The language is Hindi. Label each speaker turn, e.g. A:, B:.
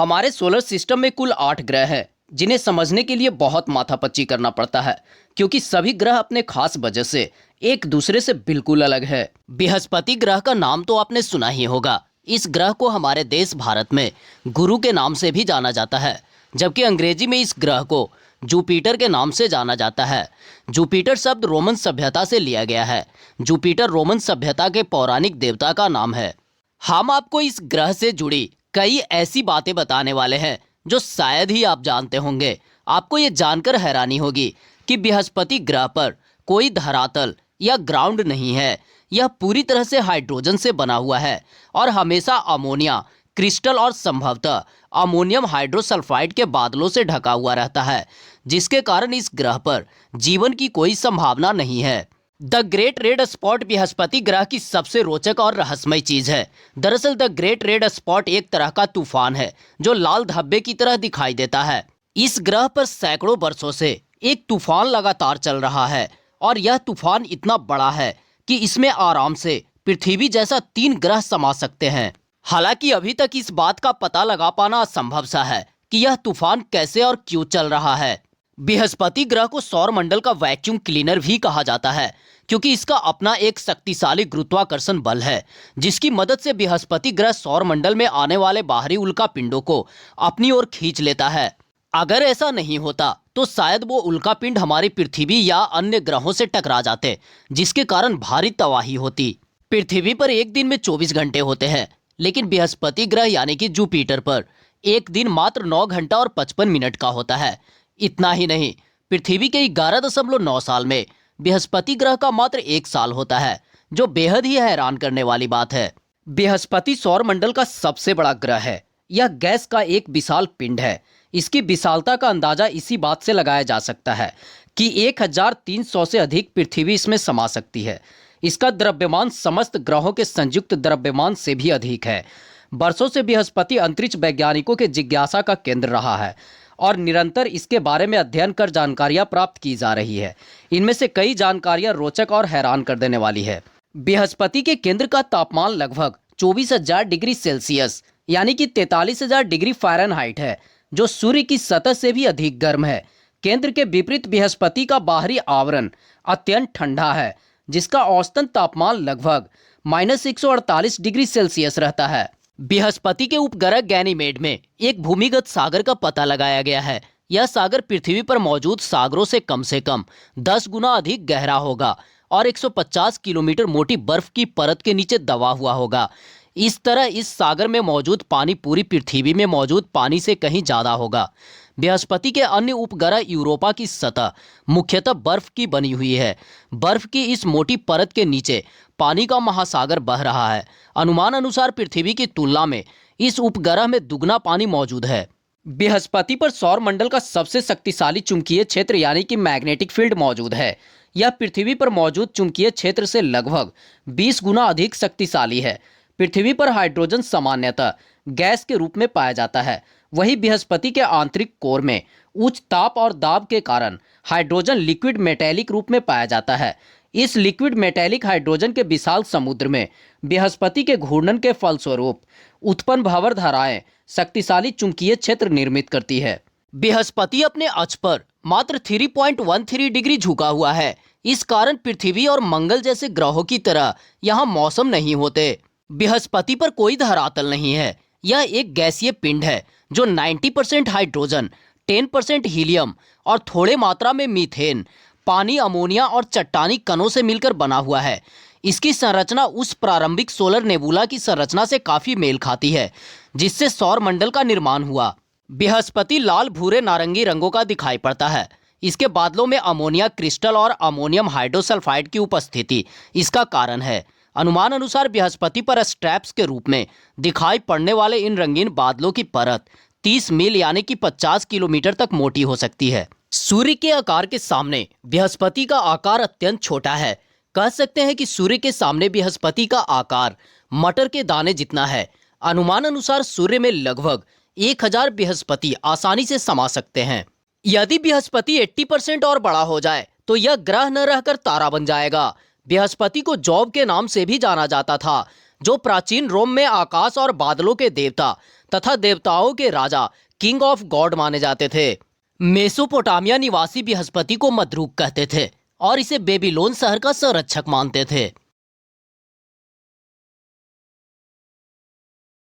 A: हमारे सोलर सिस्टम में कुल 8 ग्रह हैं, जिन्हें समझने के लिए बहुत माथापच्ची करना पड़ता है, क्योंकि सभी ग्रह अपने खास वजह से एक दूसरे से बिल्कुल अलग है। बृहस्पति ग्रह का नाम तो आपने सुना ही होगा। इस ग्रह को हमारे देश भारत में गुरु के नाम से भी जाना जाता है, जबकि अंग्रेजी में इस ग्रह को जुपिटर के नाम से जाना जाता है। जुपिटर शब्द रोमन सभ्यता से लिया गया है। जुपिटर रोमन सभ्यता के पौराणिक देवता का नाम है। हम आपको इस ग्रह से जुड़ी कई ऐसी बातें बताने वाले हैं जो शायद ही आप जानते होंगे। आपको ये जानकर हैरानी होगी कि बृहस्पति ग्रह पर कोई धरातल या ग्राउंड नहीं है। यह पूरी तरह से हाइड्रोजन से बना हुआ है और हमेशा अमोनिया क्रिस्टल और संभवतः अमोनियम हाइड्रोसल्फाइड के बादलों से ढका हुआ रहता है, जिसके कारण इस ग्रह पर जीवन की कोई संभावना नहीं है। The great red spot Brihaspati ग्रह की सबसे रोचक और रहस्यमय चीज है। दरअसल द ग्रेट रेड स्पॉट एक तरह का तूफान है जो लाल धब्बे की तरह दिखाई देता है। इस ग्रह पर सैकड़ों वर्षों से एक तूफान लगातार चल रहा है और यह तूफान इतना बड़ा है कि इसमें आराम से पृथ्वी जैसा 3 ग्रह समा सकते हैं। हालांकि अभी तक इस बात का पता लगा पाना असंभव सा है कि यह तूफान कैसे और क्यों चल रहा है। बृहस्पति ग्रह को सौर मंडल का वैक्यूम क्लीनर भी कहा जाता है, क्योंकि इसका अपना एक शक्तिशाली गुरुत्वाकर्षण बल है, जिसकी मदद से बृहस्पति ग्रह सौर मंडल में आने वाले बाहरी उल्का पिंडों को अपनी ओर खींच लेता है। अगर ऐसा नहीं होता तो शायद वो उल्का पिंड हमारी पृथ्वी या अन्य ग्रहों से टकरा जाते, जिसके कारण भारी तबाही होती। पृथ्वी पर एक दिन में 24 घंटे होते हैं, लेकिन बृहस्पति ग्रह यानी कि जुपिटर पर एक दिन मात्र 9 घंटा और 55 मिनट का होता है। इतना ही नहीं, पृथ्वी के 11.9 साल में बृहस्पति ग्रह का मात्र 1 साल होता है, जो बेहद ही हैरान करने वाली बात है। बृहस्पति सौर मंडल का सबसे बड़ा ग्रह है। यह गैस का एक विशाल पिंड है। इसकी विशालता का अंदाजा इसी बात से लगाया जा सकता है कि 1300 से अधिक पृथ्वी इसमें समा सकती है। इसका द्रव्यमान समस्त ग्रहों के संयुक्त द्रव्यमान से भी अधिक है। वर्षों से बृहस्पति अंतरिक्ष वैज्ञानिकों के जिज्ञासा का केंद्र रहा है और निरंतर इसके बारे में अध्ययन कर जानकारियां प्राप्त की जा रही है। इनमें से कई जानकारियां रोचक और हैरान कर देने वाली है। बृहस्पति के केंद्र का तापमान लगभग 24,000 डिग्री सेल्सियस यानी कि 43,000 डिग्री फ़ारेनहाइट है, जो सूर्य की सतह से भी अधिक गर्म है। केंद्र के विपरीत बृहस्पति का बाहरी आवरण अत्यंत ठंडा है, जिसका औसतन तापमान लगभग -148 डिग्री सेल्सियस रहता है। बृहस्पति के उपग्रह गैनीमेड में एक भूमिगत सागर का पता लगाया गया है। यह सागर पृथ्वी पर मौजूद सागरों से कम 10 गुना अधिक गहरा होगा और 150 किलोमीटर मोटी बर्फ की परत के नीचे दबा हुआ होगा। इस तरह इस सागर में मौजूद पानी पूरी पृथ्वी में मौजूद पानी से कहीं ज्यादा होगा। बृहस्पति के अन्य उपग्रह यूरोपा की सतह मुख्यतः बर्फ की बनी हुई है। बर्फ की इस मोटी परत के नीचे पानी का महासागर बह रहा है। अनुमान अनुसार पृथ्वी की तुलना में इस उपग्रह में दुगना पानी मौजूद है। बृहस्पति पर सौर मंडल का सबसे शक्तिशाली चुंबकीय क्षेत्र यानी कि मैग्नेटिक फील्ड मौजूद है। यह पृथ्वी पर मौजूद चुंबकीय क्षेत्र से लगभग 20 गुना अधिक शक्तिशाली है। पृथ्वी पर हाइड्रोजन सामान्यतः गैस के रूप में पाया जाता है, वहीं बृहस्पति के आंतरिक कोर में उच्च ताप और दाब के कारण हाइड्रोजन लिक्विड मेटेलिक रूप में पाया जाता है। इस लिक्विड मेटेलिक हाइड्रोजन के विशाल समुद्र में बृहस्पति के घूर्णन के फलस्वरूप उत्पन्न भंवर धाराएं शक्तिशाली चुंबकीय क्षेत्र निर्मित करती है। बृहस्पति अपने अक्ष पर मात्र 3.13 डिग्री झुका हुआ है। इस कारण पृथ्वी और मंगल जैसे ग्रहों की तरह यहाँ मौसम नहीं होते। बृहस्पति पर कोई धरातल नहीं है। यह एक गैसीय पिंड है जो 90% हाइड्रोजन, 10% हीलियम और थोड़े मात्रा में मीथेन, पानी, अमोनिया और चट्टानी कणों से मिलकर बना हुआ है। इसकी संरचना उस प्रारंभिक सोलर नेबुला की संरचना से काफी मेल खाती है, जिससे सौर मंडल का निर्माण हुआ। बृहस्पति लाल, भूरे, नारंगी रंगों का दिखाई पड़ता है। इसके बादलों में अमोनिया क्रिस्टल और अमोनियम हाइड्रोसल्फाइड की उपस्थिति इसका कारण है। अनुमान अनुसार बृहस्पति पर स्ट्रैप्स के रूप में दिखाई पड़ने वाले इन रंगीन बादलों की परत 30 मील यानी कि 50 किलोमीटर तक मोटी हो सकती है। सूर्य के आकार के सामने बृहस्पति का आकार अत्यंत छोटा है। कह सकते हैं कि सूर्य के सामने बृहस्पति का आकार मटर के दाने जितना है। अनुमान अनुसार सूर्य में लगभग 1000 बृहस्पति आसानी से समा सकते हैं। यदि बृहस्पति 80% और बड़ा हो जाए तो यह ग्रह न रहकर तारा बन जाएगा। बृहस्पति को जॉब के नाम से भी जाना जाता था, जो प्राचीन रोम में आकाश और बादलों के देवता तथा देवताओं के राजा किंग ऑफ गॉड माने जाते थे। मेसोपोटामिया निवासी बृहस्पति को मद्रूक कहते थे और इसे बेबीलोन शहर का संरक्षक मानते थे।